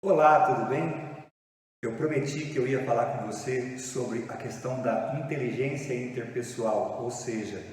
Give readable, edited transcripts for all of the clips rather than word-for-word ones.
Olá, tudo bem? Eu prometi que eu ia falar com você sobre a questão da inteligência interpessoal, ou seja,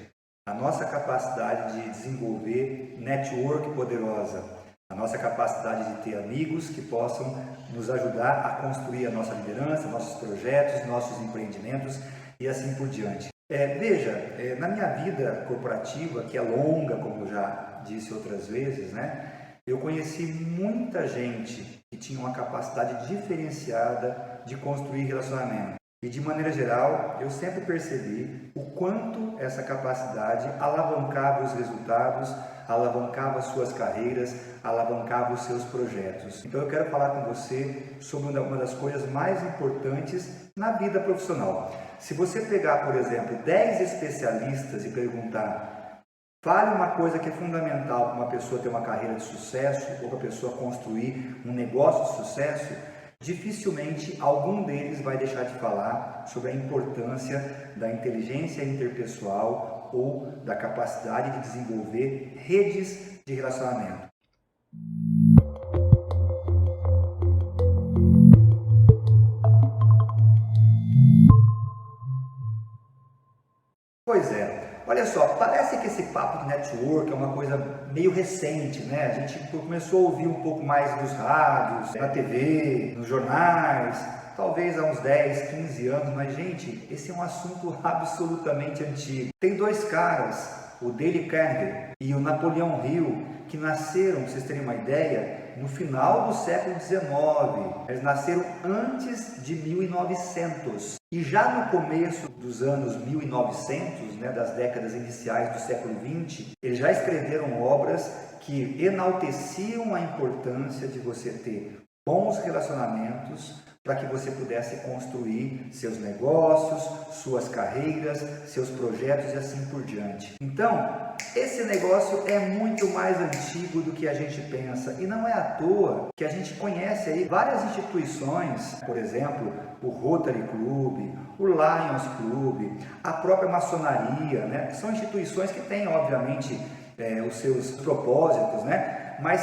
a nossa capacidade de desenvolver network poderosa, a nossa capacidade de ter amigos que possam nos ajudar a construir a nossa liderança, nossos projetos, nossos empreendimentos e assim por diante. Veja, na minha vida corporativa, que é longa, como eu já disse outras vezes, né? Eu conheci muita gente que tinha uma capacidade diferenciada de construir relacionamento. E de maneira geral, eu sempre percebi o quanto essa capacidade alavancava os resultados, alavancava suas carreiras, alavancava os seus projetos. Então eu quero falar com você sobre uma das coisas mais importantes na vida profissional. Se você pegar, por exemplo, 10 especialistas e perguntar: fale uma coisa que é fundamental para uma pessoa ter uma carreira de sucesso ou para a pessoa construir um negócio de sucesso, dificilmente algum deles vai deixar de falar sobre a importância da inteligência interpessoal ou da capacidade de desenvolver redes de relacionamento. Pois é, olha só, parece que esse papo de network é uma coisa meio recente, né? A gente começou a ouvir um pouco mais nos rádios, na TV, nos jornais, talvez há uns 10, 15 anos, mas gente, esse é um assunto absolutamente antigo. Tem dois caras, o Dale Carnegie e o Napoleão Hill, que nasceram, para vocês terem uma ideia, no final do século XIX. Eles nasceram antes de 1900. E já no começo dos anos 1900, né, das décadas iniciais do século XX, eles já escreveram obras que enalteciam a importância de você ter bons relacionamentos para que você pudesse construir seus negócios, suas carreiras, seus projetos e assim por diante. Então, esse negócio é muito mais antigo do que a gente pensa e não é à toa que a gente conhece aí várias instituições, por exemplo, o Rotary Club, o Lions Club, a própria maçonaria, né? São instituições que têm, obviamente, os seus propósitos, né? Mas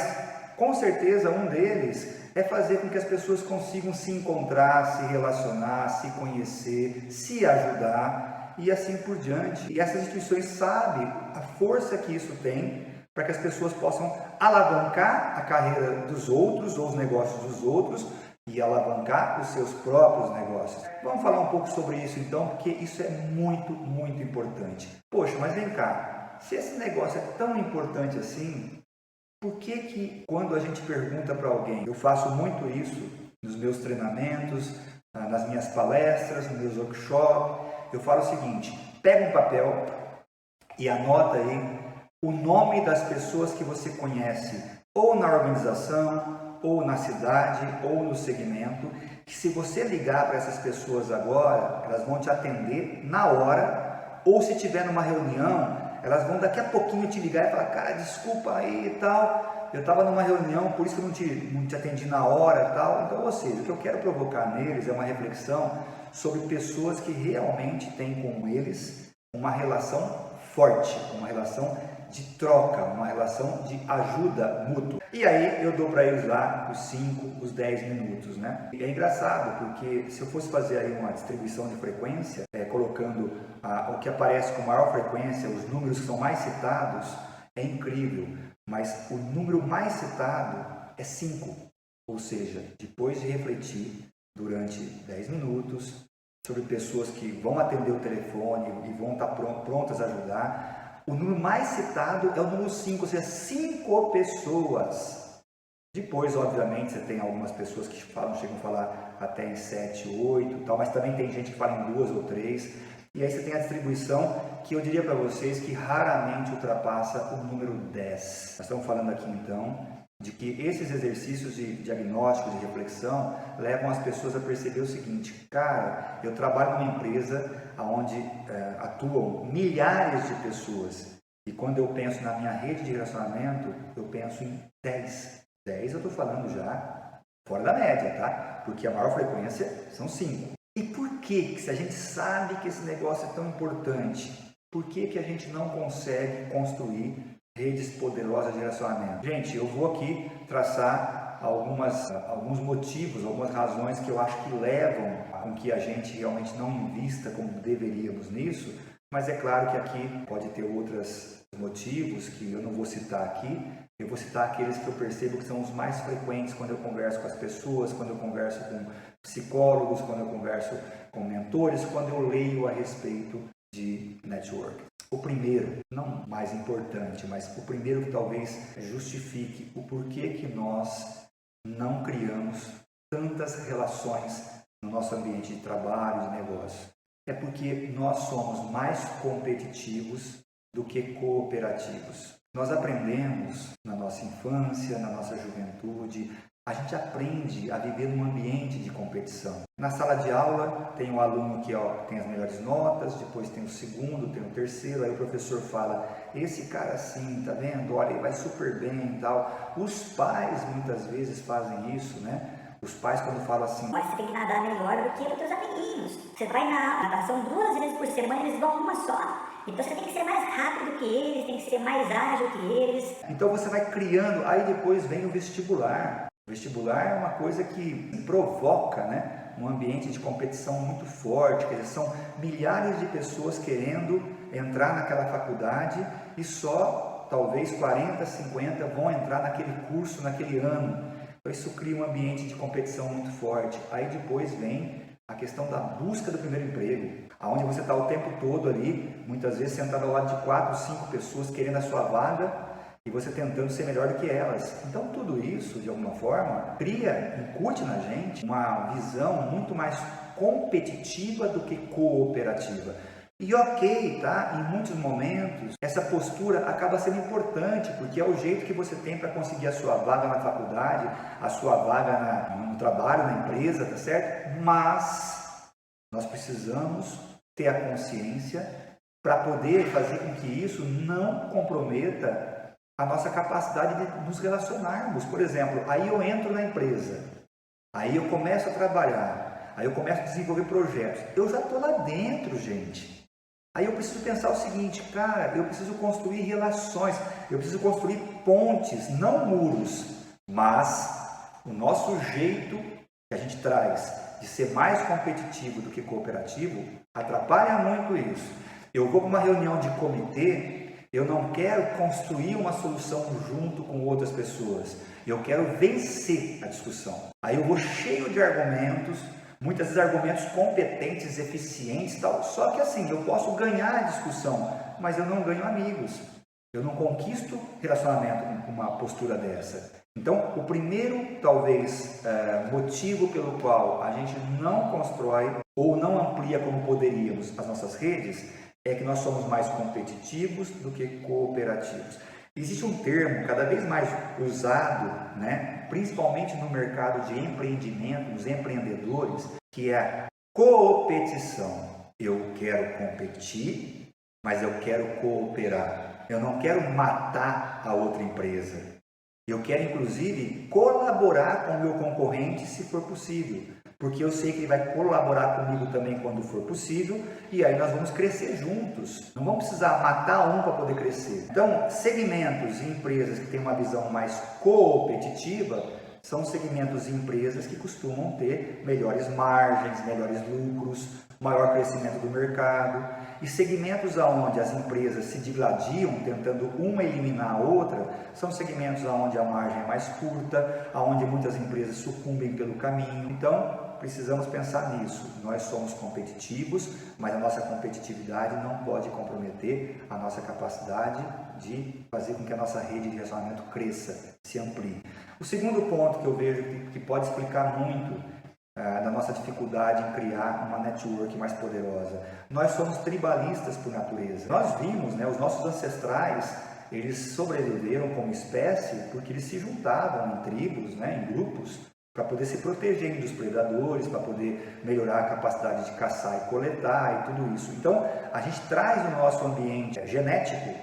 com certeza um deles é fazer com que as pessoas consigam se encontrar, se relacionar, se conhecer, se ajudar e assim por diante. E essas instituições sabem a força que isso tem para que as pessoas possam alavancar a carreira dos outros ou os negócios dos outros e alavancar os seus próprios negócios. Vamos falar um pouco sobre isso então, porque isso é muito, muito importante. Poxa, mas vem cá, se esse negócio é tão importante assim, por que quando a gente pergunta para alguém, eu faço muito isso nos meus treinamentos, nas minhas palestras, nos meus workshops, eu falo o seguinte: pega um papel e anota aí o nome das pessoas que você conhece, ou na organização, ou na cidade, ou no segmento, que se você ligar para essas pessoas agora, elas vão te atender na hora, ou se tiver numa reunião, elas vão daqui a pouquinho te ligar e falar: cara, desculpa aí e tal, eu estava numa reunião, por isso que eu não te atendi na hora e tal. Então, ou seja, o que eu quero provocar neles é uma reflexão sobre pessoas que realmente têm com eles uma relação forte, uma relação de troca, uma relação de ajuda mútua. E aí eu dou para eles lá os 5, os 10 minutos, né? E é engraçado, porque se eu fosse fazer aí uma distribuição de frequência, colocando o que aparece com maior frequência, os números que são mais citados, é incrível, mas o número mais citado é 5, ou seja, depois de refletir durante 10 minutos sobre pessoas que vão atender o telefone e vão estar prontas a ajudar, o número mais citado é o número 5, ou seja, 5 pessoas. Depois, obviamente, você tem algumas pessoas que chegam a falar até em 7, 8, tal, mas também tem gente que fala em 2 ou 3. E aí você tem a distribuição que eu diria para vocês que raramente ultrapassa o número 10. Nós estamos falando aqui então de que esses exercícios de diagnóstico, de reflexão, levam as pessoas a perceber o seguinte: cara, eu trabalho numa empresa onde atuam milhares de pessoas, e quando eu penso na minha rede de relacionamento, eu penso em 10. 10 eu estou falando já fora da média, tá? Porque a maior frequência são 5. E por que, se a gente sabe que esse negócio é tão importante, por que a gente não consegue construir redes poderosas de relacionamento? Gente, eu vou aqui traçar alguns motivos, algumas razões que eu acho que levam com que a gente realmente não invista como deveríamos nisso, mas é claro que aqui pode ter outros motivos que eu não vou citar aqui. Eu vou citar aqueles que eu percebo que são os mais frequentes quando eu converso com as pessoas, quando eu converso com psicólogos, quando eu converso com mentores, quando eu leio a respeito de network. O primeiro, não mais importante, mas o primeiro que talvez justifique o porquê que nós não criamos tantas relações no nosso ambiente de trabalho, de negócio. É porque nós somos mais competitivos do que cooperativos. Nós aprendemos na nossa infância, na nossa juventude, a gente aprende a viver num ambiente de competição. Na sala de aula tem o aluno que tem as melhores notas, depois tem o segundo, tem o terceiro, aí o professor fala, esse cara assim, tá vendo? Olha, ele vai super bem e tal. Os pais muitas vezes fazem isso, né? Os pais quando falam assim, mas você tem que nadar melhor do que os teus amiguinhos. Você vai na natação 2 vezes por semana, eles vão uma só. Então você tem que ser mais rápido que eles, tem que ser mais ágil que eles. Então você vai criando, aí depois vem o vestibular. O vestibular é uma coisa que provoca, né, um ambiente de competição muito forte, quer dizer, são milhares de pessoas querendo entrar naquela faculdade e só talvez 40, 50 vão entrar naquele curso, naquele ano. Então isso cria um ambiente de competição muito forte. Aí depois vem a questão da busca do primeiro emprego, aonde você está o tempo todo ali, muitas vezes sentado ao lado de 4, 5 pessoas querendo a sua vaga e você tentando ser melhor do que elas. Então tudo isso, de alguma forma, incute na gente uma visão muito mais competitiva do que cooperativa. E ok, tá? Em muitos momentos, essa postura acaba sendo importante, porque é o jeito que você tem para conseguir a sua vaga na faculdade, a sua vaga no trabalho, na empresa, tá certo? Mas nós precisamos ter a consciência para poder fazer com que isso não comprometa a nossa capacidade de nos relacionarmos. Por exemplo, aí eu entro na empresa, aí eu começo a trabalhar, aí eu começo a desenvolver projetos. Eu já estou lá dentro, gente. Aí eu preciso pensar o seguinte, cara, eu preciso construir relações, eu preciso construir pontes, não muros, mas o nosso jeito que a gente traz de ser mais competitivo do que cooperativo atrapalha muito isso. Eu vou para uma reunião de comitê, eu não quero construir uma solução junto com outras pessoas, eu quero vencer a discussão. Aí eu vou cheio de argumentos, muitas vezes argumentos competentes, eficientes e tal, só que assim, eu posso ganhar a discussão, mas eu não ganho amigos, eu não conquisto relacionamento com uma postura dessa. Então, o primeiro, talvez, motivo pelo qual a gente não constrói ou não amplia como poderíamos as nossas redes, é que nós somos mais competitivos do que cooperativos. Existe um termo cada vez mais usado, né, principalmente no mercado de empreendimento, dos empreendedores, que é a coopetição. Eu quero competir, mas eu quero cooperar. Eu não quero matar a outra empresa. Eu quero, inclusive, colaborar com o meu concorrente se for possível, porque eu sei que ele vai colaborar comigo também quando for possível, e aí nós vamos crescer juntos. Não vamos precisar matar um para poder crescer. Então, segmentos e empresas que têm uma visão mais competitiva são segmentos e empresas que costumam ter melhores margens, melhores lucros, maior crescimento do mercado. E segmentos onde as empresas se digladiam, tentando uma eliminar a outra, são segmentos onde a margem é mais curta, onde muitas empresas sucumbem pelo caminho. Então, precisamos pensar nisso. Nós somos competitivos, mas a nossa competitividade não pode comprometer a nossa capacidade de fazer com que a nossa rede de relacionamento cresça, se amplie. O segundo ponto que eu vejo que pode explicar muito da nossa dificuldade em criar uma network mais poderosa. Nós somos tribalistas por natureza. Nós vimos, né, os nossos ancestrais, eles sobreviveram como espécie porque eles se juntavam em tribos, né, em grupos, para poder se proteger dos predadores, para poder melhorar a capacidade de caçar e coletar e tudo isso. Então, a gente traz no nosso ambiente genético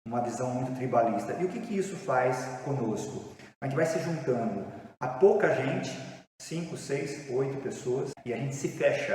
uma visão muito tribalista. E o que isso faz conosco? A gente vai se juntando a pouca gente, 5, 6, 8 pessoas, e a gente se fecha.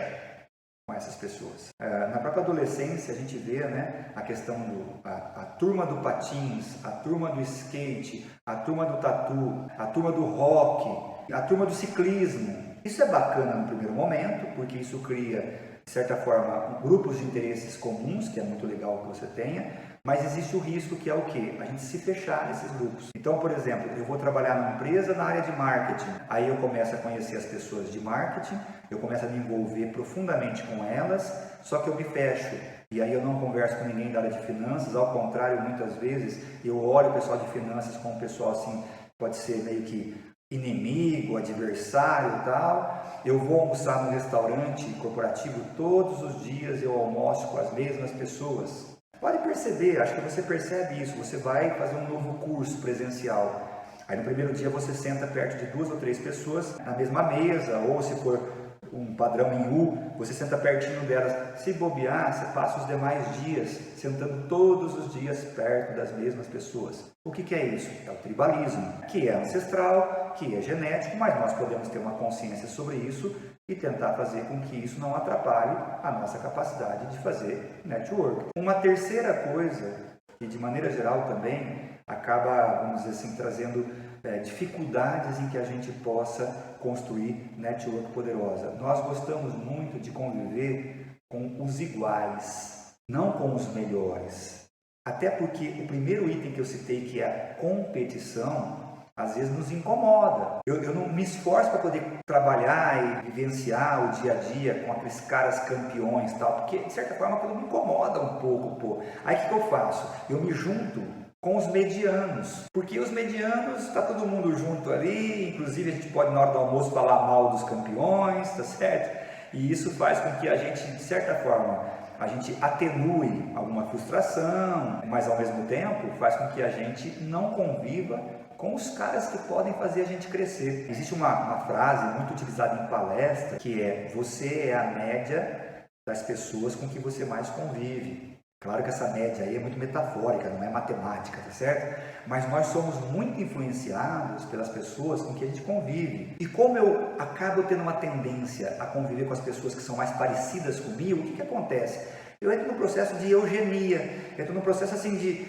com essas pessoas. Na própria adolescência a gente vê, né, a questão a turma do patins, a turma do skate, a turma do tatu, a turma do rock, a turma do ciclismo. Isso é bacana no primeiro momento, porque isso cria, de certa forma, grupos de interesses comuns, que é muito legal que você tenha, mas existe o risco que é o quê? A gente se fechar nesses grupos. Então, por exemplo, eu vou trabalhar numa empresa na área de marketing, aí eu começo a conhecer as pessoas de marketing, eu começo a me envolver profundamente com elas, só que eu me fecho. E aí eu não converso com ninguém da área de finanças, ao contrário, muitas vezes eu olho o pessoal de finanças como um pessoal assim, pode ser meio que inimigo, adversário e tal. Eu vou almoçar no restaurante corporativo todos os dias, eu almoço com as mesmas pessoas. Pode perceber, acho que você percebe isso, você vai fazer um novo curso presencial. Aí no primeiro dia você senta perto de 2 ou 3 pessoas na mesma mesa, ou se for um padrão em U, você senta pertinho delas. Se bobear, você passa os demais dias sentando todos os dias perto das mesmas pessoas. O que é isso? É o tribalismo, que é ancestral, que é genético, mas nós podemos ter uma consciência sobre isso e tentar fazer com que isso não atrapalhe a nossa capacidade de fazer network. Uma terceira coisa, que de maneira geral também acaba, vamos dizer assim, trazendo dificuldades em que a gente possa construir network poderosa. Nós gostamos muito de conviver com os iguais, não com os melhores. Até porque o primeiro item que eu citei, que é a competição, às vezes nos incomoda. Eu não me esforço para poder trabalhar e vivenciar o dia a dia com aqueles caras campeões e tal, porque de certa forma aquilo me incomoda um pouco, pô. Aí o que eu faço? Eu me junto com os medianos, porque os medianos, está todo mundo junto ali, inclusive a gente pode na hora do almoço falar mal dos campeões, tá certo? E isso faz com que a gente, de certa forma, a gente atenue alguma frustração, mas ao mesmo tempo faz com que a gente não conviva com os caras que podem fazer a gente crescer. Existe uma frase muito utilizada em palestra que é: você é a média das pessoas com que você mais convive. Claro que essa média aí é muito metafórica, não é matemática, tá certo? Mas nós somos muito influenciados pelas pessoas com que a gente convive. E como eu acabo tendo uma tendência a conviver com as pessoas que são mais parecidas comigo, o que acontece? Eu entro no processo de eugenia, entro no processo assim de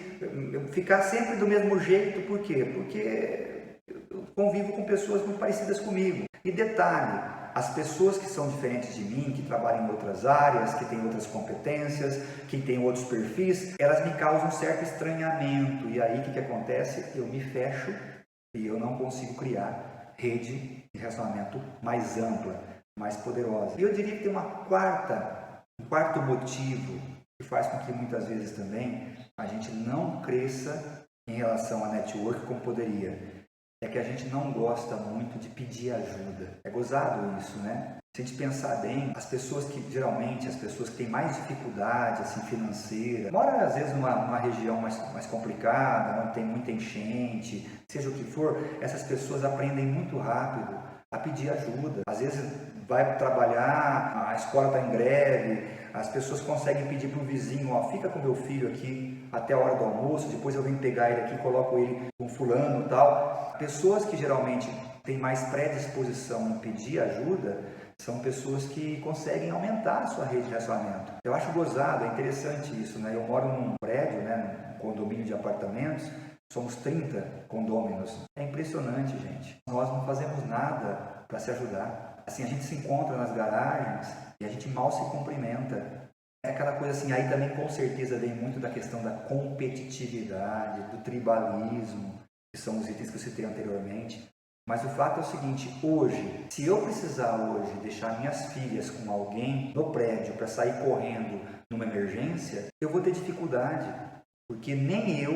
ficar sempre do mesmo jeito. Por quê? Porque eu convivo com pessoas muito parecidas comigo. E detalhe, as pessoas que são diferentes de mim, que trabalham em outras áreas, que têm outras competências, que têm outros perfis, elas me causam um certo estranhamento. E aí o que acontece? Eu me fecho e eu não consigo criar rede de relacionamento mais ampla, mais poderosa. E eu diria que tem um quarto motivo que faz com que muitas vezes também a gente não cresça em relação a network como poderia. É que a gente não gosta muito de pedir ajuda. É gozado isso, né? Se a gente pensar bem, as pessoas que têm mais dificuldade assim, financeira, moram às vezes numa região mais complicada, não tem muita enchente, seja o que for, essas pessoas aprendem muito rápido a pedir ajuda. Às vezes vai trabalhar, a escola está em greve, as pessoas conseguem pedir para o vizinho: ó, fica com meu filho aqui até a hora do almoço, depois eu venho pegar ele aqui, coloco ele com fulano e tal. Pessoas que geralmente têm mais predisposição em pedir ajuda são pessoas que conseguem aumentar a sua rede de relacionamento. Eu acho gozado, é interessante isso, né? Eu moro num prédio, né, num condomínio de apartamentos, somos 30 condôminos. É impressionante, gente. Nós não fazemos nada para se ajudar. Assim, a gente se encontra nas garagens e a gente mal se cumprimenta. É aquela coisa assim, aí também com certeza vem muito da questão da competitividade, do tribalismo, que são os itens que eu citei anteriormente. Mas o fato é o seguinte: hoje, se eu precisar hoje deixar minhas filhas com alguém no prédio para sair correndo numa emergência, eu vou ter dificuldade, porque nem eu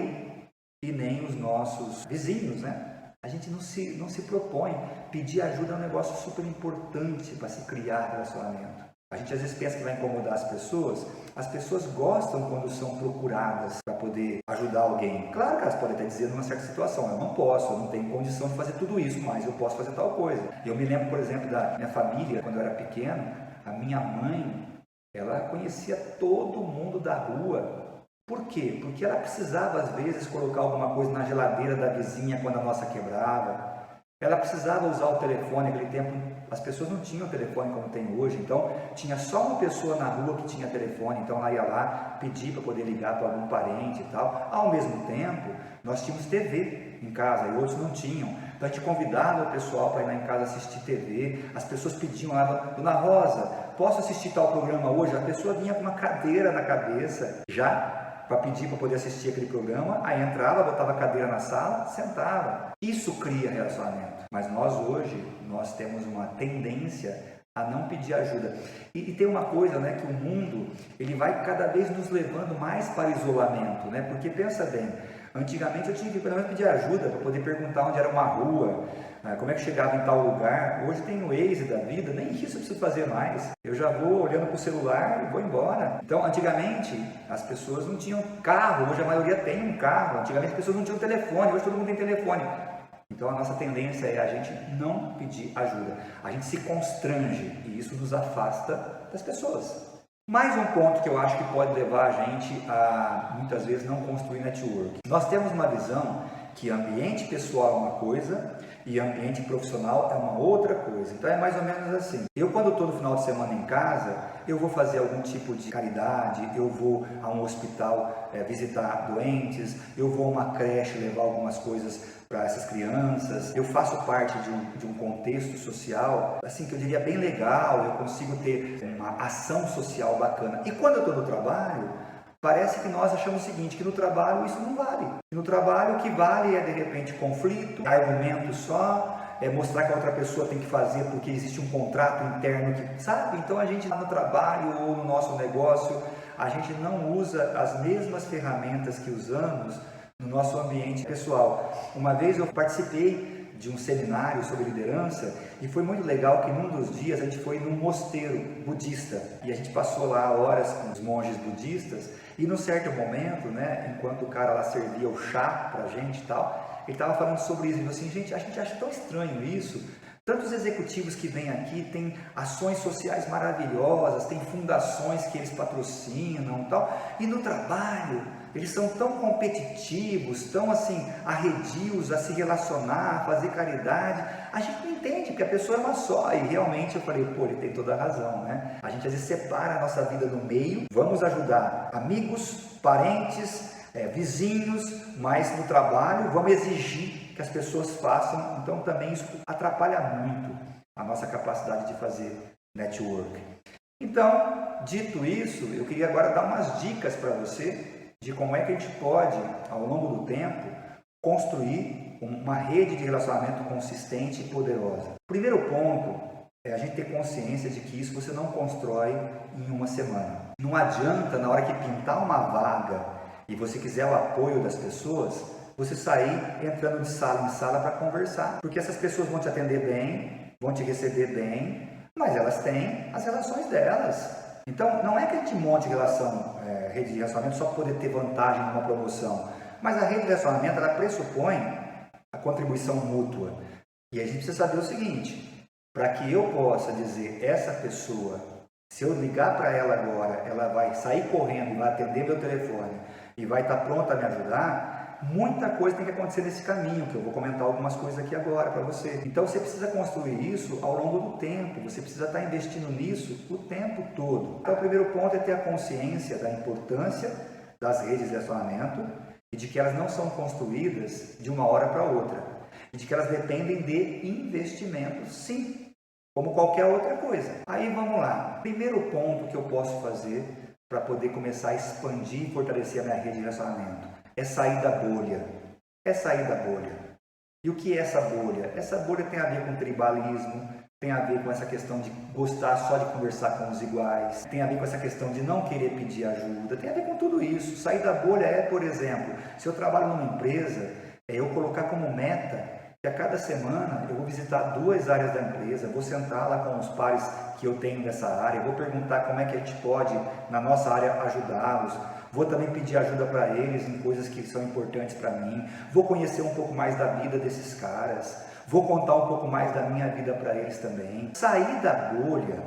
e nem os nossos vizinhos, né? A gente não se propõe. Pedir ajuda é um negócio super importante para se criar relacionamento. A gente às vezes pensa que vai incomodar as pessoas gostam quando são procuradas para poder ajudar alguém. Claro que elas podem até dizer numa certa situação: eu não posso, eu não tenho condição de fazer tudo isso, mas eu posso fazer tal coisa. Eu me lembro, por exemplo, da minha família, quando eu era pequeno, a minha mãe, ela conhecia todo mundo da rua. Por quê? Porque ela precisava às vezes colocar alguma coisa na geladeira da vizinha quando a nossa quebrava. Ela precisava usar o telefone, naquele tempo as pessoas não tinham telefone como tem hoje, então tinha só uma pessoa na rua que tinha telefone, então ela ia lá pedir para poder ligar para algum parente e tal. Ao mesmo tempo, nós tínhamos TV em casa e outros não tinham, então a gente convidava o pessoal para ir lá em casa assistir TV, as pessoas pediam lá, Dona Rosa, posso assistir tal programa hoje? A pessoa vinha com uma cadeira na cabeça, já para pedir para poder assistir aquele programa, aí entrava, botava a cadeira na sala, sentava. Isso cria relacionamento. Mas nós hoje, nós temos uma tendência a não pedir ajuda. E tem uma coisa, né, que o mundo, ele vai cada vez nos levando mais para o isolamento, né? Porque pensa bem, antigamente eu tinha que pelo menos pedir ajuda para poder perguntar onde era uma rua, como é que chegava em tal lugar. Hoje tem o Waze da vida, nem isso eu preciso fazer mais. Eu já vou olhando para o celular e vou embora. Então, antigamente, as pessoas não tinham carro, hoje a maioria tem um carro. Antigamente as pessoas não tinham telefone, hoje todo mundo tem telefone. Então, a nossa tendência é a gente não pedir ajuda. A gente se constrange e isso nos afasta das pessoas. Mais um ponto que eu acho que pode levar a gente a, muitas vezes, não construir network. Nós temos uma visão que ambiente pessoal é uma coisa e ambiente profissional é uma outra coisa. Então é mais ou menos assim. Eu, quando estou no final de semana em casa, eu vou fazer algum tipo de caridade, eu vou a um hospital visitar doentes, eu vou a uma creche levar algumas coisas para essas crianças, eu faço parte de um contexto social, assim, que eu diria bem legal, eu consigo ter uma ação social bacana. E quando eu estou no trabalho, parece que nós achamos o seguinte, que no trabalho isso não vale. No trabalho o que vale é, de repente, conflito, argumento só, mostrar que a outra pessoa tem que fazer porque existe um contrato interno que, sabe? Então a gente no trabalho ou no nosso negócio, a gente não usa as mesmas ferramentas que usamos no nosso ambiente pessoal. Uma vez eu participei de um seminário sobre liderança e foi muito legal que num dos dias a gente foi num mosteiro budista e a gente passou lá horas com os monges budistas e num certo momento, né, enquanto o cara lá servia o chá pra gente e tal, ele estava falando sobre isso e falou assim, gente, a gente acha tão estranho isso. Tantos executivos que vêm aqui têm ações sociais maravilhosas, tem fundações que eles patrocinam e tal, e no trabalho eles são tão competitivos, tão assim, arredios a se relacionar, a fazer caridade. A gente não entende, porque a pessoa é uma só. E realmente eu falei, pô, ele tem toda a razão, né? A gente às vezes separa a nossa vida no meio, vamos ajudar amigos, parentes, vizinhos, mas no trabalho vamos exigir que as pessoas façam. Então também isso atrapalha muito a nossa capacidade de fazer network. Então, dito isso, eu queria agora dar umas dicas para você de como é que a gente pode, ao longo do tempo, construir uma rede de relacionamento consistente e poderosa. O primeiro ponto é a gente ter consciência de que isso você não constrói em uma semana. Não adianta, na hora que pintar uma vaga e você quiser o apoio das pessoas, você sair entrando de sala em sala para conversar. Porque essas pessoas vão te atender bem, vão te receber bem, mas elas têm as relações delas. Então, não é que a gente monte rede de relacionamento só para poder ter vantagem numa promoção, mas a rede de relacionamento, ela pressupõe a contribuição mútua. E a gente precisa saber o seguinte, para que eu possa dizer, essa pessoa, se eu ligar para ela agora, ela vai sair correndo e vai atender meu telefone e vai estar pronta a me ajudar, muita coisa tem que acontecer nesse caminho, que eu vou comentar algumas coisas aqui agora para você. Então você precisa construir isso ao longo do tempo, você precisa estar investindo nisso o tempo todo. Então o primeiro ponto é ter a consciência da importância das redes de relacionamento e de que elas não são construídas de uma hora para outra, e de que elas dependem de investimento, sim, como qualquer outra coisa. Aí vamos lá, primeiro ponto que eu posso fazer para poder começar a expandir e fortalecer a minha rede de relacionamento é sair da bolha. É sair da bolha. E o que é essa bolha? Essa bolha tem a ver com tribalismo, tem a ver com essa questão de gostar só de conversar com os iguais, tem a ver com essa questão de não querer pedir ajuda, tem a ver com tudo isso. Sair da bolha é, por exemplo, se eu trabalho numa empresa, eu colocar como meta que a cada semana eu vou visitar 2 áreas da empresa, vou sentar lá com os pares que eu tenho nessa área, vou perguntar como é que a gente pode, na nossa área, ajudá-los. Vou também pedir ajuda para eles em coisas que são importantes para mim. Vou conhecer um pouco mais da vida desses caras. Vou contar um pouco mais da minha vida para eles também. Sair da bolha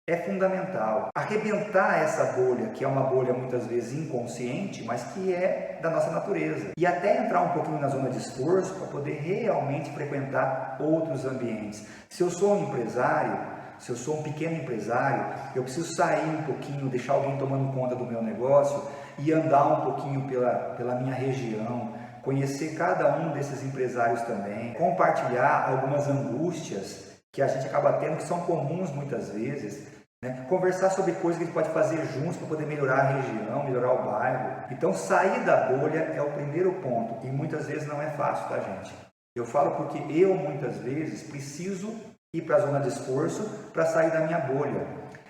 é fundamental. Arrebentar essa bolha, que é uma bolha muitas vezes inconsciente, mas que é da nossa natureza. E até entrar um pouquinho na zona de esforço para poder realmente frequentar outros ambientes. Se eu sou um empresário, se eu sou um pequeno empresário, eu preciso sair um pouquinho, deixar alguém tomando conta do meu negócio e andar um pouquinho pela minha região, conhecer cada um desses empresários também, compartilhar algumas angústias que a gente acaba tendo, que são comuns muitas vezes, né? Conversar sobre coisas que a gente pode fazer juntos para poder melhorar a região, melhorar o bairro. Então, sair da bolha é o primeiro ponto, e muitas vezes não é fácil, tá, gente? Eu falo porque eu, muitas vezes, preciso ir para a zona de esforço para sair da minha bolha.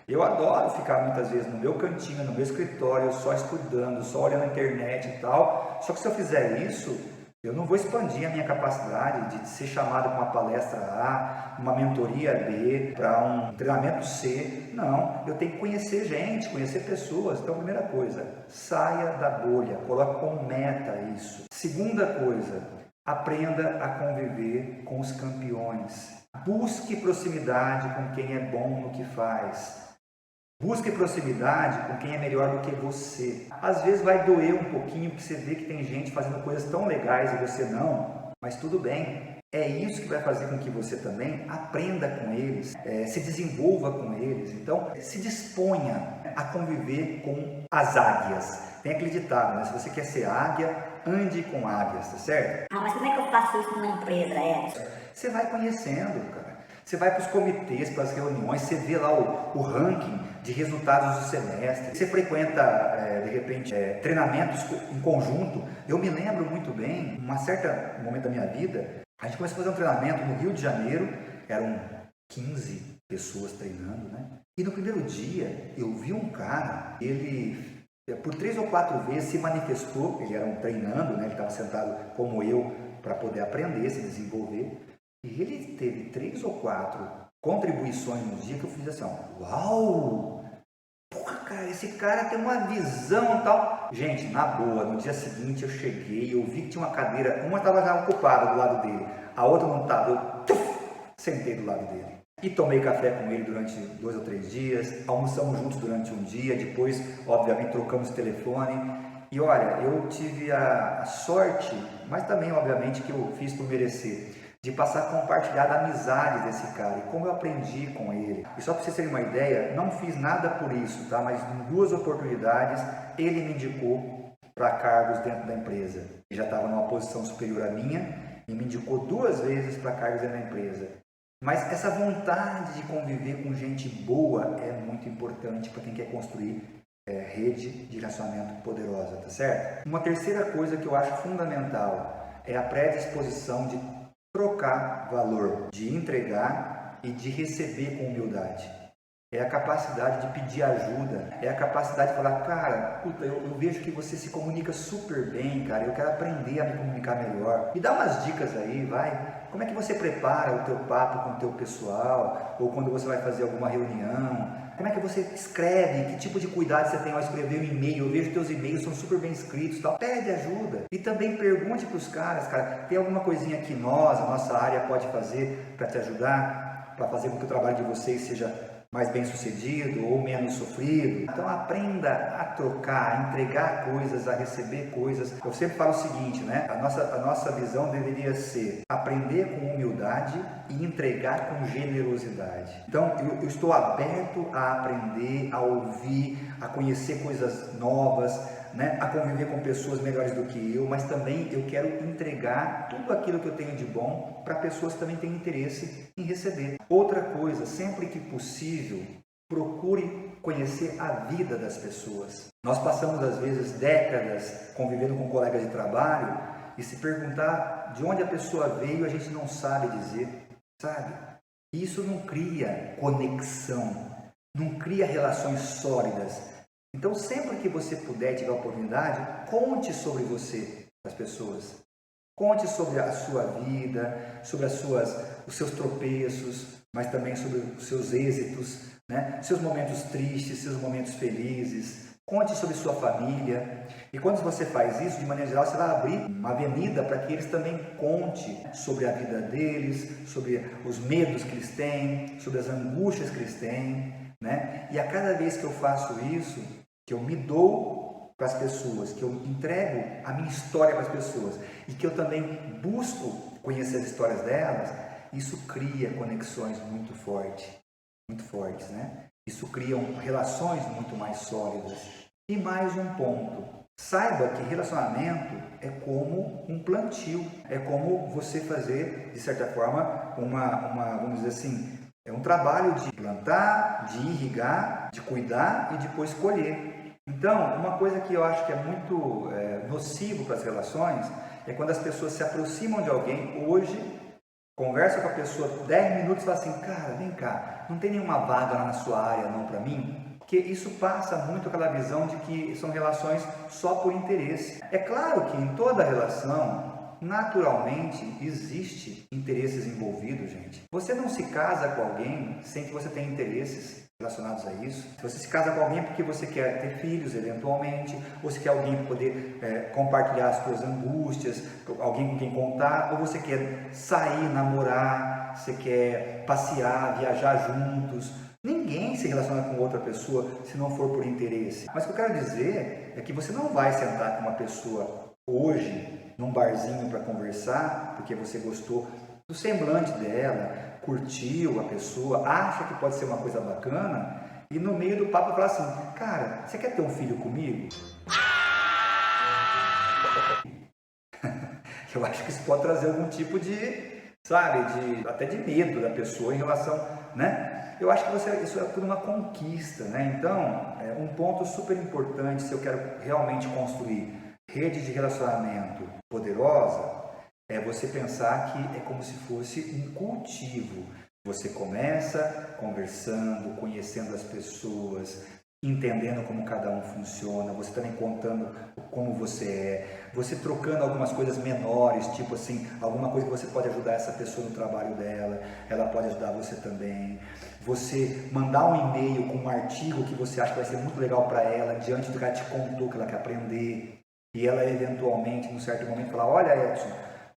Eu adoro ficar muitas vezes no meu cantinho, no meu escritório, só estudando, só olhando a internet e tal. Só que se eu fizer isso, eu não vou expandir a minha capacidade de ser chamado para uma palestra A, uma mentoria B, para um treinamento C. Não, eu tenho que conhecer gente, conhecer pessoas. Então, primeira coisa, saia da bolha, coloque como meta isso. Segunda coisa, aprenda a conviver com os campeões. Busque proximidade com quem é bom no que faz. Busque proximidade com quem é melhor do que você. Às vezes vai doer um pouquinho, porque você vê que tem gente fazendo coisas tão legais e você não, mas tudo bem. É isso que vai fazer com que você também aprenda com eles, se desenvolva com eles. Então, se disponha a conviver com as águias. Tem aquele ditado, né? Se você quer ser águia, ande com águias, tá certo? Ah, mas como é que eu faço isso numa empresa, Edson? Você vai conhecendo, cara. Você vai para os comitês, para as reuniões, você vê lá o ranking de resultados do semestre. Você frequenta, de repente, treinamentos em conjunto. Eu me lembro muito bem, um certo momento da minha vida, a gente começou a fazer um treinamento no Rio de Janeiro, eram 15 pessoas treinando, né? E no primeiro dia, eu vi um cara, ele, por 3 ou 4 vezes, se manifestou, ele era um treinando, né? Ele estava sentado como eu, para poder aprender, se desenvolver. E ele teve 3 ou 4 contribuições no dia que eu fiz assim, ó, uau! Porra, cara, esse cara tem uma visão e tal. Gente, na boa, no dia seguinte eu cheguei, eu vi que tinha uma cadeira, uma estava já ocupada do lado dele, a outra não estava, eu sentei do lado dele. E tomei café com ele durante 2 ou 3 dias, almoçamos juntos durante um dia, depois, obviamente, trocamos telefone. E olha, eu tive a sorte, mas também, obviamente, que eu fiz por merecer, de passar a compartilhar da amizade desse cara e como eu aprendi com ele. E só para vocês terem uma ideia, não fiz nada por isso, tá? Mas em 2 oportunidades ele me indicou para cargos dentro da empresa. Ele já estava numa posição superior à minha e me indicou 2 vezes para cargos dentro da empresa. Mas essa vontade de conviver com gente boa é muito importante para quem quer construir rede de relacionamento poderosa, tá certo? Uma terceira coisa que eu acho fundamental é a predisposição de trocar valor, de entregar e de receber com humildade. É a capacidade de pedir ajuda, é a capacidade de falar, cara, puta, eu vejo que você se comunica super bem, cara, eu quero aprender a me comunicar melhor. Me dá umas dicas aí, vai. Como é que você prepara o teu papo com o teu pessoal, ou quando você vai fazer alguma reunião? Como é que você escreve? Que tipo de cuidado você tem ao escrever um e-mail? Eu vejo que teus e-mails são super bem escritos, tal. Pede ajuda. E também pergunte para os caras, cara, tem alguma coisinha que a nossa área pode fazer para te ajudar, para fazer com que o trabalho de vocês seja mais bem sucedido ou menos sofrido? Então aprenda a trocar, a entregar coisas, a receber coisas. Eu sempre falo o seguinte, né? A nossa visão deveria ser aprender com humildade e entregar com generosidade. Então eu estou aberto a aprender, a ouvir, a conhecer coisas novas, né? A conviver com pessoas melhores do que eu, mas também eu quero entregar tudo aquilo que eu tenho de bom para pessoas que também têm interesse em receber. Outra coisa, sempre que possível, procure conhecer a vida das pessoas. Nós passamos às vezes décadas convivendo com colegas de trabalho e se perguntar de onde a pessoa veio, a gente não sabe dizer, sabe? Isso não cria conexão, não cria relações sólidas. Então, sempre que você puder, tiver a oportunidade, conte sobre você para as pessoas. Conte sobre a sua vida, sobre os seus tropeços, mas também sobre os seus êxitos, né? Seus momentos tristes, seus momentos felizes. Conte sobre sua família. E quando você faz isso, de maneira geral, você vai abrir uma avenida para que eles também contem sobre a vida deles, sobre os medos que eles têm, sobre as angústias que eles têm. né? E a cada vez que eu faço isso, que eu me dou para as pessoas, que eu entrego a minha história para as pessoas e que eu também busco conhecer as histórias delas, isso cria conexões muito fortes, né? Isso cria relações muito mais sólidas. E mais um ponto, saiba que relacionamento é como um plantio, é como você fazer, de certa forma, vamos dizer assim, é um trabalho de plantar, de irrigar, de cuidar e depois colher. Então, uma coisa que eu acho que é muito nocivo para as relações é quando as pessoas se aproximam de alguém hoje, conversa com a pessoa 10 minutos e fala assim, cara, vem cá, não tem nenhuma vaga lá na sua área não para mim? Porque isso passa muito aquela visão de que são relações só por interesse. É claro que em toda relação, naturalmente, existe interesses envolvidos, gente. Você não se casa com alguém sem que você tenha interesses relacionados a isso. Você se casa com alguém porque você quer ter filhos, eventualmente, ou você quer alguém para poder compartilhar as suas angústias, alguém com quem contar, ou você quer sair, namorar, você quer passear, viajar juntos. Ninguém se relaciona com outra pessoa se não for por interesse. Mas o que eu quero dizer é que você não vai sentar com uma pessoa hoje, num barzinho para conversar, porque você gostou do semblante dela, curtiu a pessoa, acha que pode ser uma coisa bacana, e no meio do papo falar assim, cara, você quer ter um filho comigo? Eu acho que isso pode trazer algum tipo de, até de medo da pessoa em relação, né? Eu acho que isso é tudo uma conquista, né? Então, um ponto super importante, se eu quero realmente construir rede de relacionamento poderosa, é você pensar que é como se fosse um cultivo. Você começa conversando, conhecendo as pessoas, entendendo como cada um funciona, você também contando como você é, você trocando algumas coisas menores, tipo assim, alguma coisa que você pode ajudar essa pessoa no trabalho dela, ela pode ajudar você também. Você mandar um e-mail com um artigo que você acha que vai ser muito legal para ela, diante do que ela te contou, que ela quer aprender, e ela eventualmente, num certo momento, falar, olha Edson,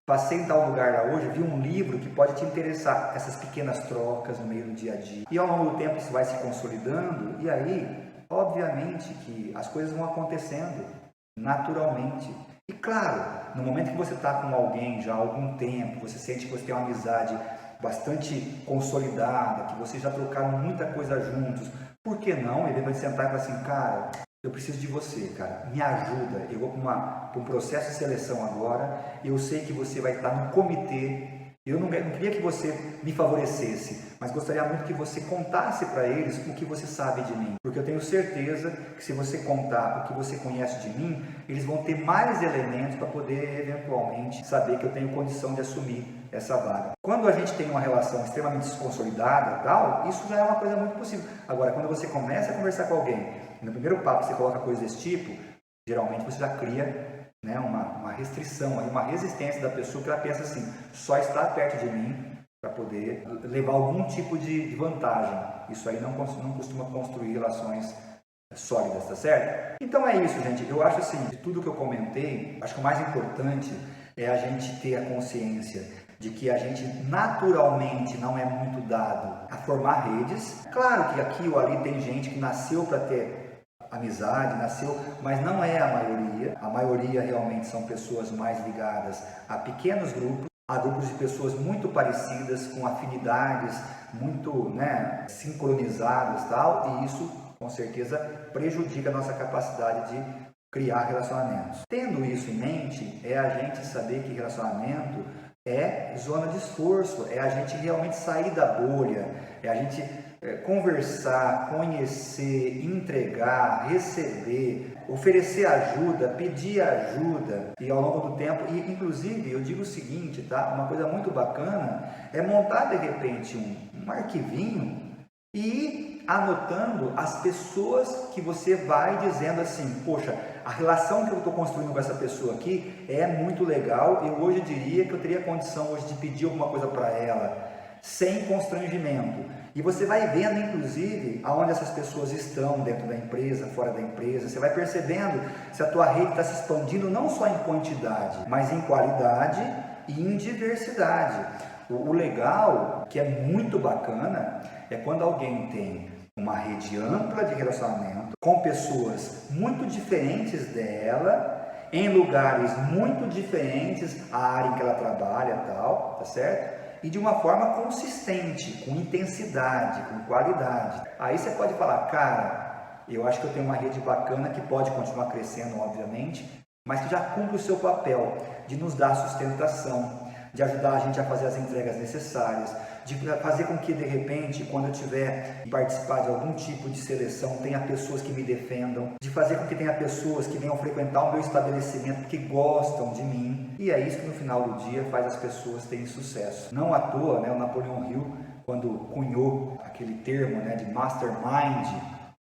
passei em tal lugar lá hoje, vi um livro que pode te interessar. Essas pequenas trocas no meio do dia a dia. E ao longo do tempo isso vai se consolidando. E aí, obviamente que as coisas vão acontecendo naturalmente. E claro, no momento que você está com alguém já há algum tempo, você sente que você tem uma amizade bastante consolidada, que vocês já trocaram muita coisa juntos, por que não? Ele vai sentar e falar assim, cara, eu preciso de você, cara, me ajuda, eu vou para um processo de seleção agora, eu sei que você vai estar no comitê, eu não queria que você me favorecesse, mas gostaria muito que você contasse para eles o que você sabe de mim, porque eu tenho certeza que se você contar o que você conhece de mim, eles vão ter mais elementos para poder eventualmente saber que eu tenho condição de assumir essa vaga. Quando a gente tem uma relação extremamente consolidada, tal, isso já é uma coisa muito possível. Agora, quando você começa a conversar com alguém, no primeiro papo você coloca coisas desse tipo, geralmente você já cria, né, uma restrição, uma resistência da pessoa, que ela pensa assim, só está perto de mim para poder levar algum tipo de vantagem. Isso aí não costuma construir relações sólidas, tá certo? Então é isso, gente. Eu acho assim, de tudo que eu comentei, acho que o mais importante é a gente ter a consciência de que a gente naturalmente não é muito dado a formar redes. Claro que aqui ou ali tem gente que nasceu para ter amizade, mas não é a maioria. A maioria realmente são pessoas mais ligadas a pequenos grupos, a grupos de pessoas muito parecidas, com afinidades muito, sincronizadas, tal, e isso com certeza prejudica a nossa capacidade de criar relacionamentos. Tendo isso em mente, é a gente saber que relacionamento é zona de esforço, é a gente realmente sair da bolha, é a gente conversar, conhecer, entregar, receber, oferecer ajuda, pedir ajuda, e ao longo do tempo, e inclusive eu digo o seguinte, tá? Uma coisa muito bacana é montar de repente um arquivinho e ir anotando as pessoas que você vai dizendo assim, poxa, a relação que eu estou construindo com essa pessoa aqui é muito legal, eu hoje diria que eu teria condição hoje de pedir alguma coisa para ela, sem constrangimento. E você vai vendo, inclusive, aonde essas pessoas estão dentro da empresa, fora da empresa. Você vai percebendo se a tua rede está se expandindo não só em quantidade, mas em qualidade e em diversidade. O legal, que é muito bacana, é quando alguém tem uma rede ampla de relacionamento com pessoas muito diferentes dela, em lugares muito diferentes, a área em que ela trabalha e tal, tá certo? E de uma forma consistente, com intensidade, com qualidade. Aí você pode falar, cara, eu acho que eu tenho uma rede bacana que pode continuar crescendo, obviamente, mas que já cumpre o seu papel de nos dar sustentação, de ajudar a gente a fazer as entregas necessárias, de fazer com que, de repente, quando eu tiver que participar de algum tipo de seleção, tenha pessoas que me defendam, de fazer com que tenha pessoas que venham frequentar o meu estabelecimento porque gostam de mim. E é isso que no final do dia faz as pessoas terem sucesso. Não à toa, né, o Napoleão Hill, quando cunhou aquele termo, né, de mastermind,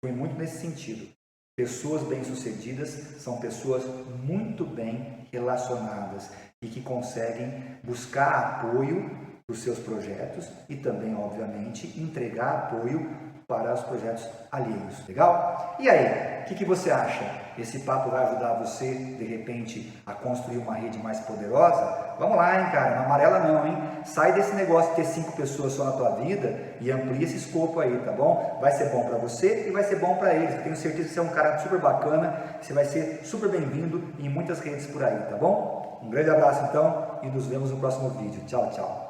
foi muito nesse sentido. Pessoas bem-sucedidas são pessoas muito bem relacionadas e que conseguem buscar apoio para os seus projetos e também, obviamente, entregar apoio para os projetos alheios. Legal? E aí, o que você acha? Esse papo vai ajudar você, de repente, a construir uma rede mais poderosa? Vamos lá, hein, cara? Não amarela não, hein? Sai desse negócio de ter 5 pessoas só na tua vida e amplia esse escopo aí, tá bom? Vai ser bom para você e vai ser bom para eles. Eu tenho certeza que você é um cara super bacana, você vai ser super bem-vindo em muitas redes por aí, tá bom? Um grande abraço, então, e nos vemos no próximo vídeo. Tchau, tchau.